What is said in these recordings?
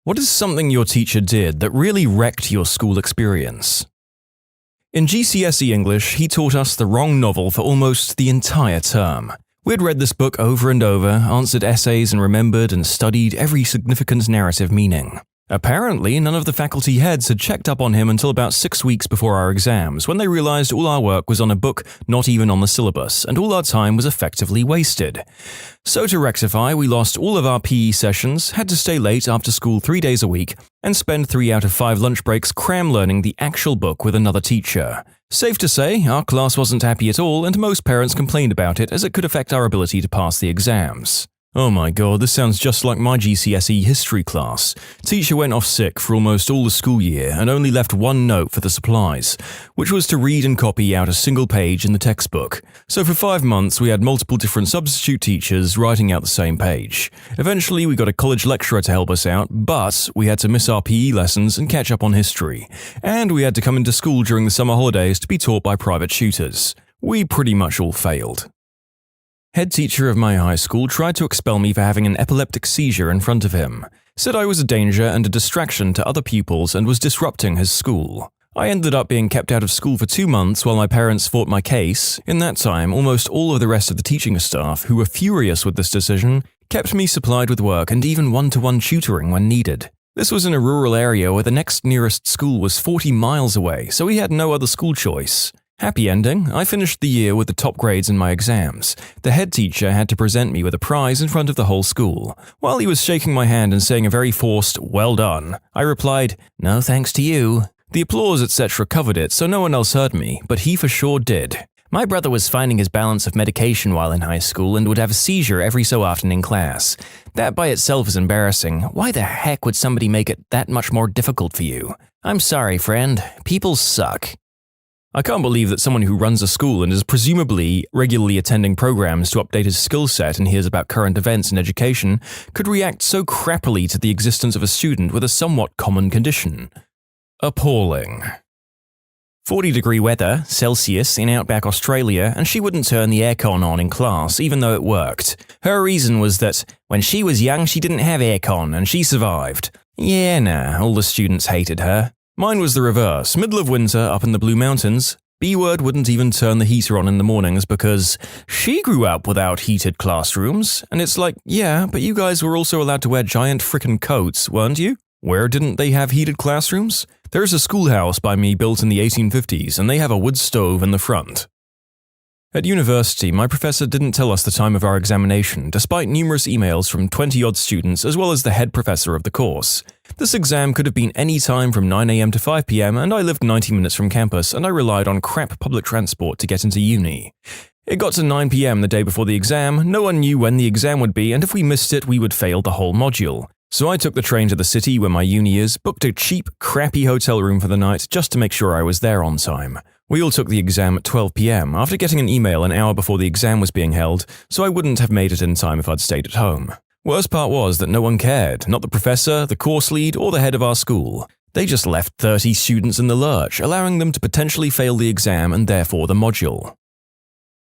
What is something your teacher did that really wrecked your school experience? In GCSE English, he taught us the wrong novel for almost the entire term. We had read this book over and over, answered essays and remembered and studied every significant narrative meaning. Apparently, none of the faculty heads had checked up on him until about 6 weeks before our exams, when they realized all our work was on a book not even on the syllabus, and all our time was effectively wasted. So to rectify, we lost all of our PE sessions, had to stay late after school 3 days a week, and spend 3 out of 5 lunch breaks cram learning the actual book with another teacher. Safe to say, our class wasn't happy at all, and most parents complained about it as it could affect our ability to pass the exams. Oh my god, this sounds just like my GCSE history class. Teacher went off sick for almost all the school year and only left one note for the supplies, which was to read and copy out a single page in the textbook. So for 5 months we had multiple different substitute teachers writing out the same page. Eventually we got a college lecturer to help us out, but we had to miss our PE lessons and catch up on history. And we had to come into school during the summer holidays to be taught by private tutors. We pretty much all failed. Head teacher of my high school tried to expel me for having an epileptic seizure in front of him, said I was a danger and a distraction to other pupils and was disrupting his school. I ended up being kept out of school for 2 months while my parents fought my case. In that time, almost all of the rest of the teaching staff, who were furious with this decision, kept me supplied with work and even one-to-one tutoring when needed. This was in a rural area where the next nearest school was 40 miles away, so we had no other school choice. Happy ending, I finished the year with the top grades in my exams. The head teacher had to present me with a prize in front of the whole school. While he was shaking my hand and saying a very forced, "Well done," I replied, "No thanks to you." The applause etc. covered it, so no one else heard me, but he for sure did. My brother was finding his balance of medication while in high school and would have a seizure every so often in class. That by itself is embarrassing. Why the heck would somebody make it that much more difficult for you? I'm sorry, friend. People suck. I can't believe that someone who runs a school and is presumably regularly attending programs to update his skill set and hears about current events in education could react so crappily to the existence of a student with a somewhat common condition. Appalling. 40-degree weather, Celsius, in outback Australia, and she wouldn't turn the aircon on in class, even though it worked. Her reason was that when she was young she didn't have aircon and she survived. Yeah, nah, all the students hated her. Mine was the reverse. Middle of winter up in the Blue Mountains, B-word wouldn't even turn the heater on in the mornings because she grew up without heated classrooms. And it's like, yeah, but you guys were also allowed to wear giant frickin' coats, weren't you? Where didn't they have heated classrooms? There's a schoolhouse by me built in the 1850s and they have a wood stove in the front. At university, my professor didn't tell us the time of our examination, despite numerous emails from 20-odd students as well as the head professor of the course. This exam could have been any time from 9 a.m. to 5 p.m. and I lived 90 minutes from campus and I relied on crap public transport to get into uni. It got to 9 p.m. the day before the exam, no one knew when the exam would be and if we missed it we would fail the whole module. So I took the train to the city where my uni is, booked a cheap, crappy hotel room for the night just to make sure I was there on time. We all took the exam at 12 p.m. after getting an email an hour before the exam was being held, so I wouldn't have made it in time if I'd stayed at home. Worst part was that no one cared, not the professor, the course lead, or the head of our school. They just left 30 students in the lurch, allowing them to potentially fail the exam and therefore the module.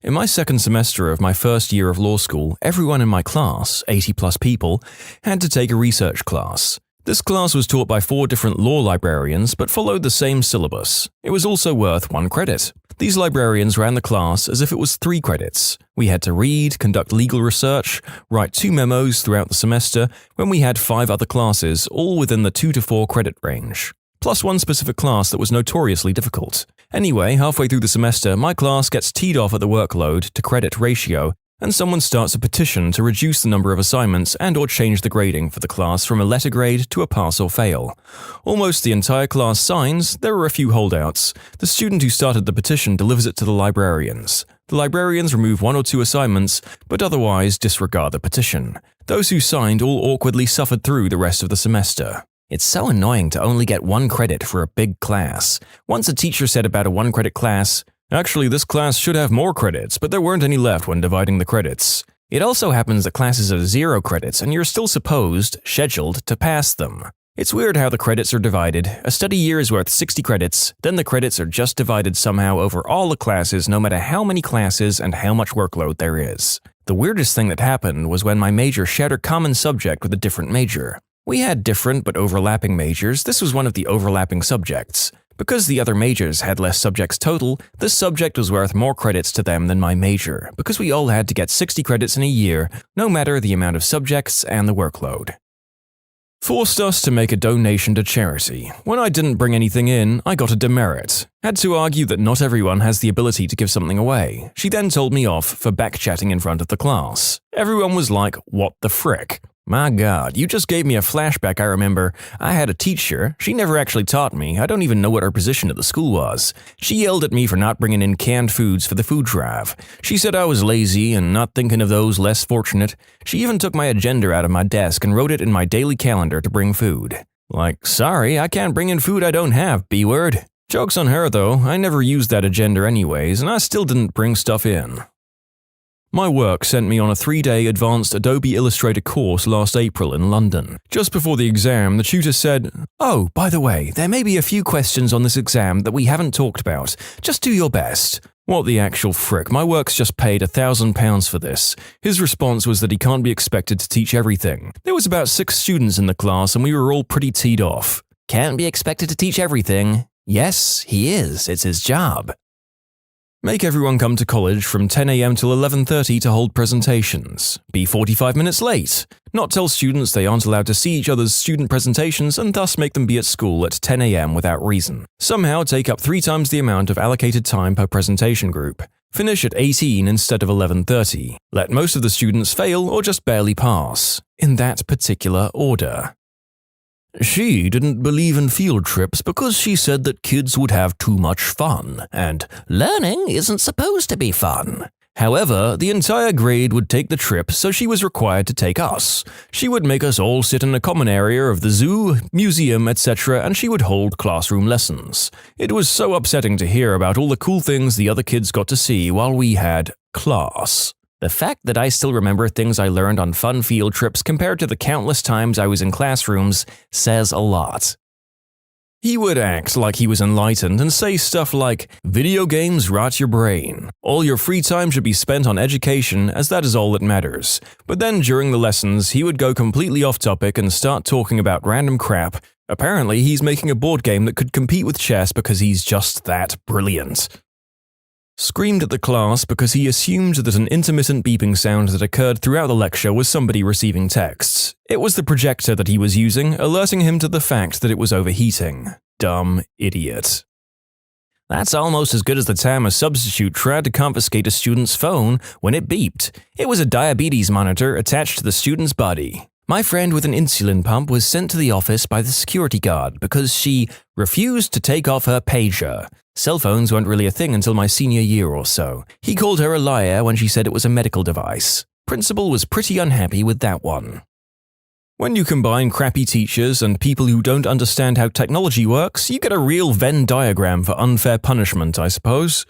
In my second semester of my first year of law school, everyone in my class, 80+ people, had to take a research class. This class was taught by 4 different law librarians but followed the same syllabus. It was also worth 1 credit. These librarians ran the class as if it was 3 credits. We had to read, conduct legal research, write 2 memos throughout the semester when we had 5 other classes, all within the 2 to 4 credit range. Plus 1 specific class that was notoriously difficult. Anyway, halfway through the semester, my class gets teed off at the workload to credit ratio, and someone starts a petition to reduce the number of assignments and or change the grading for the class from a letter grade to a pass or fail. Almost the entire class signs, there are a few holdouts. The student who started the petition delivers it to the librarians. The librarians remove 1 or 2 assignments, but otherwise disregard the petition. Those who signed all awkwardly suffered through the rest of the semester. It's so annoying to only get 1 credit for a big class. Once a teacher said about a 1-credit class, "Actually, this class should have more credits, but there weren't any left when dividing the credits." It also happens that classes are 0 credits and you're still scheduled to pass them. It's weird how the credits are divided. A study year is worth 60 credits, then the credits are just divided somehow over all the classes no matter how many classes and how much workload there is. The weirdest thing that happened was when my major shared a common subject with a different major. We had different but overlapping majors. This was one of the overlapping subjects. Because the other majors had less subjects total, this subject was worth more credits to them than my major, because we all had to get 60 credits in a year, no matter the amount of subjects and the workload. Forced us to make a donation to charity. When I didn't bring anything in, I got a demerit. Had to argue that not everyone has the ability to give something away. She then told me off for backchatting in front of the class. Everyone was like, "What the frick?" My God, you just gave me a flashback. I remember I had a teacher. She never actually taught me. I don't even know what her position at the school was. She yelled at me for not bringing in canned foods for the food drive. She said I was lazy and not thinking of those less fortunate. She even took my agenda out of my desk and wrote it in my daily calendar to bring food. Like, sorry, I can't bring in food I don't have, B-word. Joke's on her though, I never used that agenda anyways, and I still didn't bring stuff in. My work sent me on a 3-day advanced Adobe Illustrator course last April in London. Just before the exam, the tutor said, "Oh, by the way, there may be a few questions on this exam that we haven't talked about. Just do your best." What the actual frick, my work's just paid £1,000 for this. His response was that he can't be expected to teach everything. There was about 6 students in the class and we were all pretty teed off. Can't be expected to teach everything. Yes, he is. It's his job. Make everyone come to college from 10 a.m. till 11:30 to hold presentations. Be 45 minutes late. Not tell students they aren't allowed to see each other's student presentations and thus make them be at school at 10 a.m. without reason. Somehow take up 3 times the amount of allocated time per presentation group. Finish at 18 instead of 11:30. Let most of the students fail or just barely pass. In that particular order. She didn't believe in field trips because she said that kids would have too much fun, and learning isn't supposed to be fun. However, the entire grade would take the trip, so she was required to take us. She would make us all sit in a common area of the zoo, museum, etc., and she would hold classroom lessons. It was so upsetting to hear about all the cool things the other kids got to see while we had class. The fact that I still remember things I learned on fun field trips compared to the countless times I was in classrooms says a lot. He would act like he was enlightened and say stuff like, "Video games rot your brain. All your free time should be spent on education as that is all that matters." But then during the lessons, he would go completely off topic and start talking about random crap. Apparently, he's making a board game that could compete with chess because he's just that brilliant. Screamed at the class because he assumed that an intermittent beeping sound that occurred throughout the lecture was somebody receiving texts. It was the projector that he was using, alerting him to the fact that it was overheating. Dumb idiot. That's almost as good as the time a substitute tried to confiscate a student's phone when it beeped. It was a diabetes monitor attached to the student's body. My friend with an insulin pump was sent to the office by the security guard because she refused to take off her pager. Cell phones weren't really a thing until my senior year or so. He called her a liar when she said it was a medical device. Principal was pretty unhappy with that one. When you combine crappy teachers and people who don't understand how technology works, you get a real Venn diagram for unfair punishment, I suppose.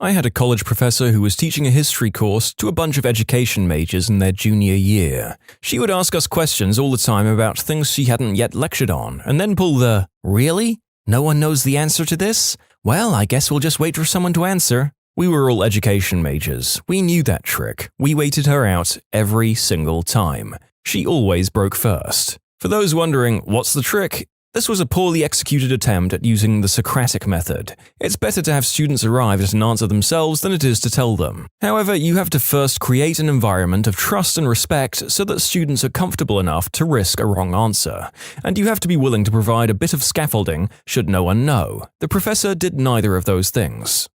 I had a college professor who was teaching a history course to a bunch of education majors in their junior year. She would ask us questions all the time about things she hadn't yet lectured on, and then pull the, "Really? No one knows the answer to this? Well, I guess we'll just wait for someone to answer." We were all education majors. We knew that trick. We waited her out every single time. She always broke first. For those wondering, what's the trick? This was a poorly executed attempt at using the Socratic method. It's better to have students arrive at an answer themselves than it is to tell them. However, you have to first create an environment of trust and respect so that students are comfortable enough to risk a wrong answer. And you have to be willing to provide a bit of scaffolding should no one know. The professor did neither of those things.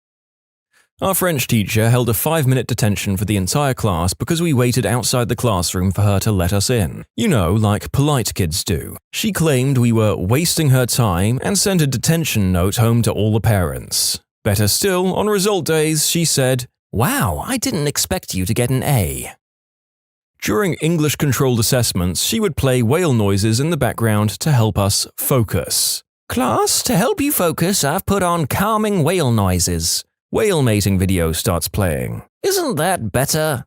Our French teacher held a 5-minute detention for the entire class because we waited outside the classroom for her to let us in. You know, like polite kids do. She claimed we were wasting her time and sent a detention note home to all the parents. Better still, on result days, she said, "Wow, I didn't expect you to get an A." During English-controlled assessments, she would play whale noises in the background to help us focus. "Class, to help you focus, I've put on calming whale noises." Whale mating video starts playing. Isn't that better?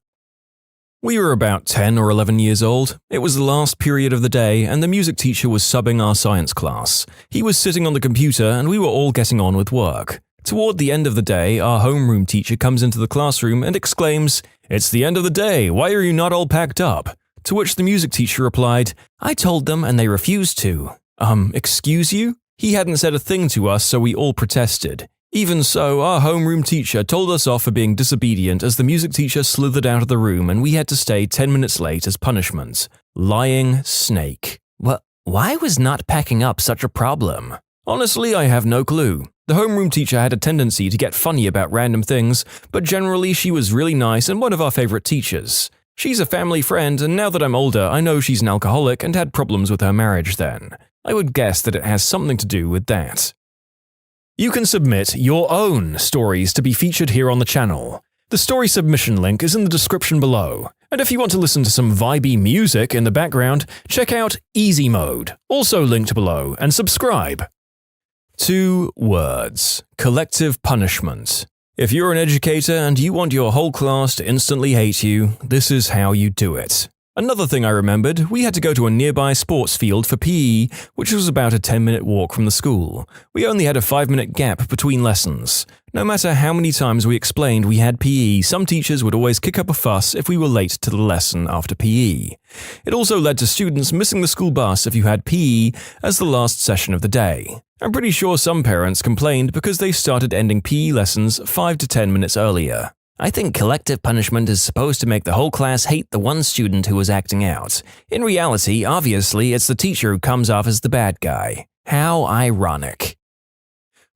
We were about 10 or 11 years old. It was the last period of the day and the music teacher was subbing our science class. He was sitting on the computer and we were all getting on with work. Toward the end of the day, our homeroom teacher comes into the classroom and exclaims, "It's the end of the day, why are you not all packed up?" to which the music teacher replied, "I told them and they refused to." Excuse you? He hadn't said a thing to us, so we all protested. Even so, our homeroom teacher told us off for being disobedient as the music teacher slithered out of the room and we had to stay 10 minutes late as punishment. Lying snake. Why was not packing up such a problem? Honestly, I have no clue. The homeroom teacher had a tendency to get funny about random things, but generally she was really nice and one of our favorite teachers. She's a family friend, and now that I'm older, I know she's an alcoholic and had problems with her marriage then. I would guess that it has something to do with that. You can submit your own stories to be featured here on the channel. The story submission link is in the description below. And if you want to listen to some vibey music in the background, check out Easy Mode, also linked below, and subscribe. 2 words. Collective punishment. If you're an educator and you want your whole class to instantly hate you, this is how you do it. Another thing I remembered, we had to go to a nearby sports field for PE, which was about a 10-minute walk from the school. We only had a 5-minute gap between lessons. No matter how many times we explained we had PE, some teachers would always kick up a fuss if we were late to the lesson after PE. It also led to students missing the school bus if you had PE as the last session of the day. I'm pretty sure some parents complained because they started ending PE lessons 5 to 10 minutes earlier. I think collective punishment is supposed to make the whole class hate the one student who was acting out. In reality, obviously, it's the teacher who comes off as the bad guy. How ironic.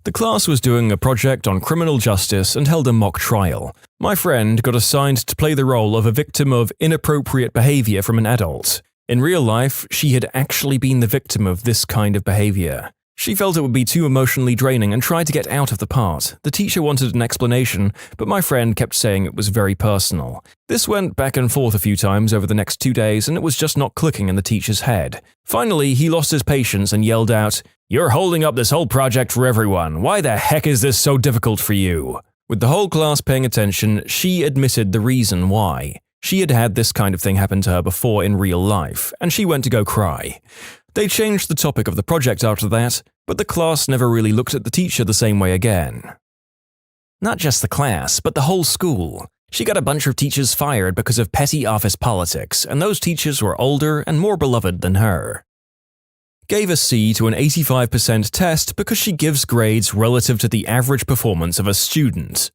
The class was doing a project on criminal justice and held a mock trial. My friend got assigned to play the role of a victim of inappropriate behavior from an adult. In real life, she had actually been the victim of this kind of behavior. She felt it would be too emotionally draining and tried to get out of the part. The teacher wanted an explanation, but my friend kept saying it was very personal. This went back and forth a few times over the next 2 days, and it was just not clicking in the teacher's head. Finally, he lost his patience and yelled out, "You're holding up this whole project for everyone. Why the heck is this so difficult for you?" With the whole class paying attention, she admitted the reason why. She had had this kind of thing happen to her before in real life, and she went to go cry. They changed the topic of the project after that, but the class never really looked at the teacher the same way again. Not just the class, but the whole school. She got a bunch of teachers fired because of petty office politics, and those teachers were older and more beloved than her. Gave a C to an 85% test because she gives grades relative to the average performance of a student.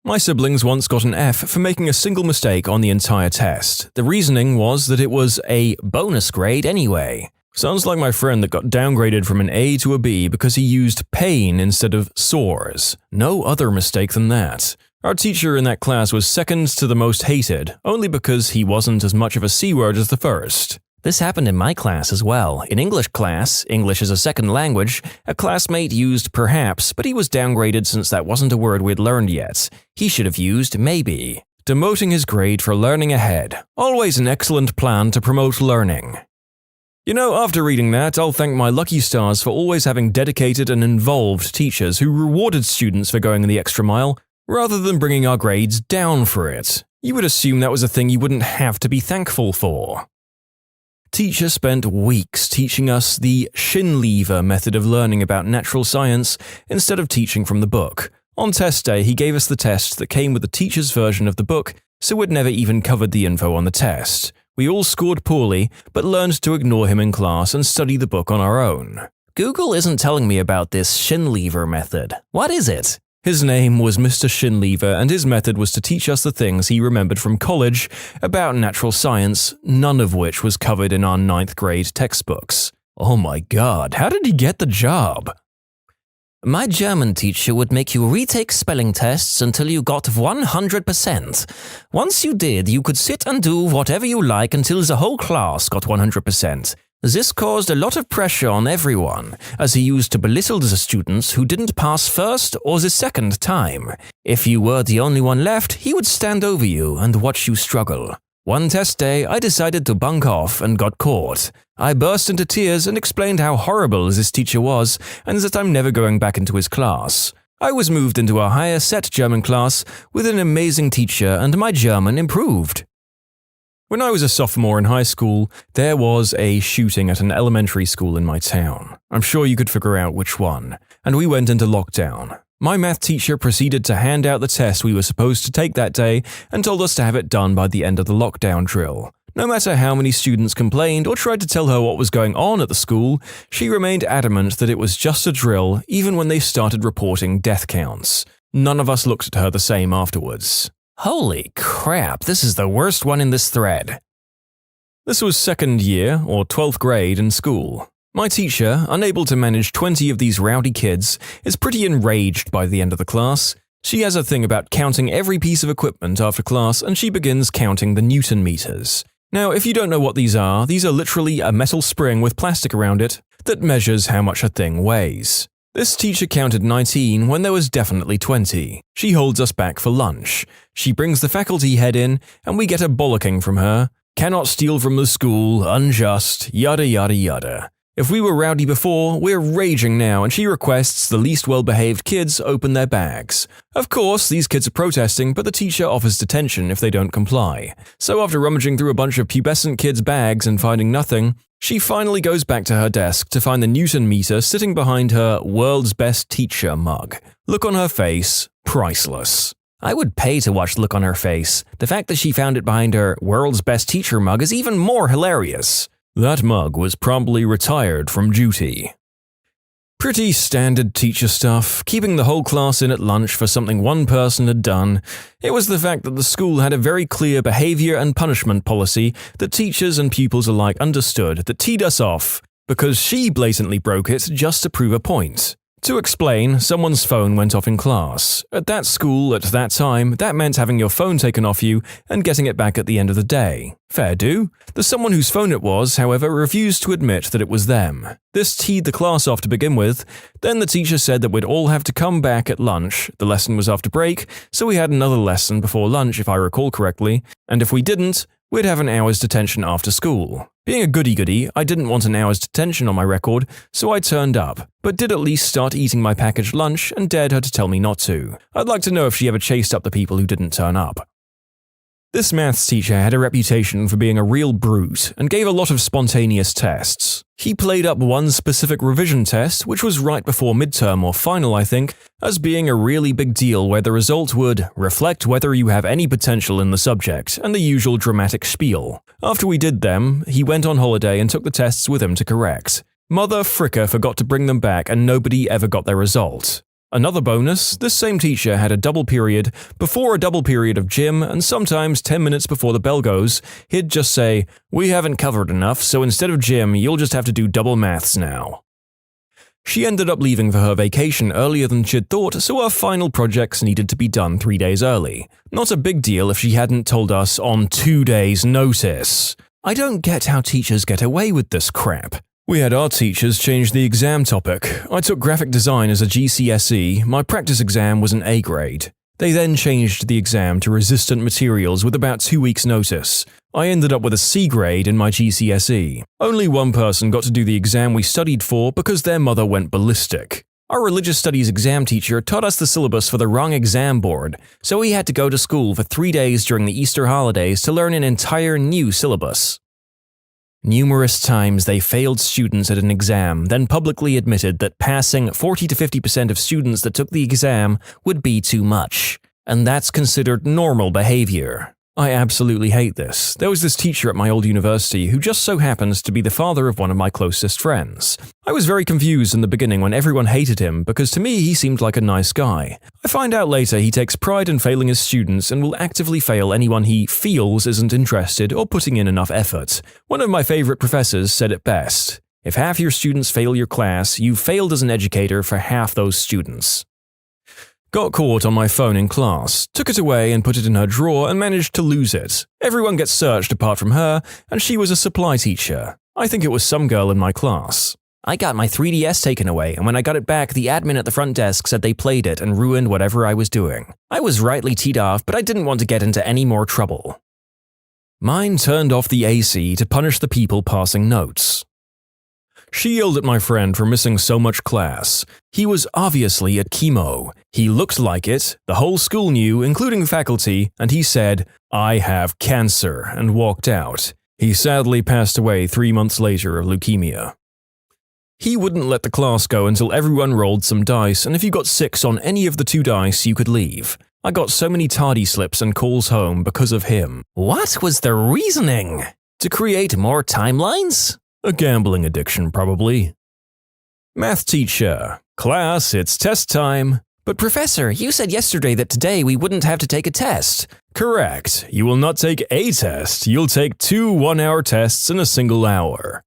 My siblings once got an F for making a single mistake on the entire test. The reasoning was that it was a bonus grade anyway. Sounds like my friend that got downgraded from an A to a B because he used pain instead of sores. No other mistake than that. Our teacher in that class was second to the most hated, only because he wasn't as much of a C word as the first. This happened in my class as well. In English class, English as a second language, a classmate used perhaps, but he was downgraded since that wasn't a word we'd learned yet. He should have used maybe. Demoting his grade for learning ahead. Always an excellent plan to promote learning. You know, after reading that, I'll thank my lucky stars for always having dedicated and involved teachers who rewarded students for going the extra mile, rather than bringing our grades down for it. You would assume that was a thing you wouldn't have to be thankful for. Teacher spent weeks teaching us the Schindlever method of learning about natural science instead of teaching from the book. On test day, he gave us the test that came with the teacher's version of the book, so we'd never even covered the info on the test. We all scored poorly, but learned to ignore him in class and study the book on our own. Google isn't telling me about this Schindlever method. What is it? His name was Mr. Schindlever, and his method was to teach us the things he remembered from college about natural science, none of which was covered in our 9th grade textbooks. Oh my god, how did he get the job? My German teacher would make you retake spelling tests until you got 100%. Once you did, you could sit and do whatever you like until the whole class got 100%. This caused a lot of pressure on everyone, as he used to belittle the students who didn't pass first or the second time. If you were the only one left, he would stand over you and watch you struggle. One test day, I decided to bunk off and got caught. I burst into tears and explained how horrible this teacher was and that I'm never going back into his class. I was moved into a higher set German class with an amazing teacher and my German improved. When I was a sophomore in high school, there was a shooting at an elementary school in my town. I'm sure you could figure out which one. And we went into lockdown. My math teacher proceeded to hand out the test we were supposed to take that day and told us to have it done by the end of the lockdown drill. No matter how many students complained or tried to tell her what was going on at the school, she remained adamant that it was just a drill even when they started reporting death counts. None of us looked at her the same afterwards. Holy crap, this is the worst one in this thread. This was second year, or 12th grade, in school. My teacher, unable to manage 20 of these rowdy kids, is pretty enraged by the end of the class. She has a thing about counting every piece of equipment after class, and she begins counting the Newton meters. Now, if you don't know what these are literally a metal spring with plastic around it that measures how much a thing weighs. This teacher counted 19 when there was definitely 20. She holds us back for lunch. She brings the faculty head in, and we get a bollocking from her. Cannot steal from the school, unjust, yada yada yada. If we were rowdy before, we're raging now, and she requests the least well-behaved kids open their bags. Of course, these kids are protesting, but the teacher offers detention if they don't comply. So after rummaging through a bunch of pubescent kids' bags and finding nothing, she finally goes back to her desk to find the Newton meter sitting behind her "World's Best Teacher" mug. Look on her face, priceless. I would pay to watch the look on her face. The fact that she found it behind her "World's Best Teacher" mug is even more hilarious. That mug was promptly retired from duty. Pretty standard teacher stuff, keeping the whole class in at lunch for something one person had done. It was the fact that the school had a very clear behavior and punishment policy that teachers and pupils alike understood that teed us off, because she blatantly broke it just to prove a point. To explain, someone's phone went off in class. At that school, at that time, that meant having your phone taken off you and getting it back at the end of the day. Fair do. The someone whose phone it was, however, refused to admit that it was them. This teed the class off to begin with. Then the teacher said that we'd all have to come back at lunch. The lesson was after break, so we had another lesson before lunch if I recall correctly, and if we didn't, we'd have an hour's detention after school. Being a goody-goody, I didn't want an hour's detention on my record, so I turned up, but did at least start eating my packaged lunch and dared her to tell me not to. I'd like to know if she ever chased up the people who didn't turn up. This maths teacher had a reputation for being a real brute and gave a lot of spontaneous tests. He played up one specific revision test, which was right before midterm or final I think, as being a really big deal where the result would reflect whether you have any potential in the subject and the usual dramatic spiel. After we did them, he went on holiday and took the tests with him to correct. Mother fricker forgot to bring them back and nobody ever got their result. Another bonus, this same teacher had a double period before a double period of gym, and sometimes 10 minutes before the bell goes, he'd just say, "We haven't covered enough, so instead of gym, you'll just have to do double maths now." She ended up leaving for her vacation earlier than she'd thought, so our final projects needed to be done 3 days early. Not a big deal if she hadn't told us on 2 days' notice. I don't get how teachers get away with this crap. We had our teachers change the exam topic. I took graphic design as a GCSE, my practice exam was an A grade. They then changed the exam to resistant materials with about 2 weeks' notice. I ended up with a C grade in my GCSE. Only one person got to do the exam we studied for because their mother went ballistic. Our religious studies exam teacher taught us the syllabus for the wrong exam board, so we had to go to school for 3 days during the Easter holidays to learn an entire new syllabus. Numerous times they failed students at an exam, then publicly admitted that passing 40 to 50% of students that took the exam would be too much, and that's considered normal behavior. I absolutely hate this. There was this teacher at my old university who just so happens to be the father of one of my closest friends. I was very confused in the beginning when everyone hated him because to me he seemed like a nice guy. I find out later he takes pride in failing his students and will actively fail anyone he feels isn't interested or putting in enough effort. One of my favorite professors said it best: "If half your students fail your class, you've failed as an educator for half those students." Got caught on my phone in class, took it away and put it in her drawer and managed to lose it. Everyone gets searched apart from her, and she was a supply teacher. I think it was some girl in my class. I got my 3DS taken away, and when I got it back, the admin at the front desk said they played it and ruined whatever I was doing. I was rightly teed off, but I didn't want to get into any more trouble. Mine turned off the AC to punish the people passing notes. She yelled at my friend for missing so much class. He was obviously at chemo. He looked like it, the whole school knew, including faculty, and he said, "I have cancer," and walked out. He sadly passed away 3 months later of leukemia. He wouldn't let the class go until everyone rolled some dice, and if you got 6 on any of the 2 dice, you could leave. I got so many tardy slips and calls home because of him. What was the reasoning? To create more timelines? A gambling addiction, probably. Math teacher. Class, it's test time. But professor, you said yesterday that today we wouldn't have to take a test. Correct. You will not take a test. You'll take 2 one-hour tests in a single hour.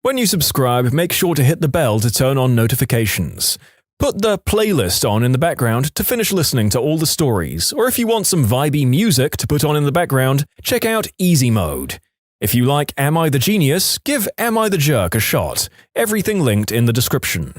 When you subscribe, make sure to hit the bell to turn on notifications. Put the playlist on in the background to finish listening to all the stories, or if you want some vibey music to put on in the background, check out Easy Mode. If you like Am I the Genius, give Am I the Jerk a shot. Everything linked in the description.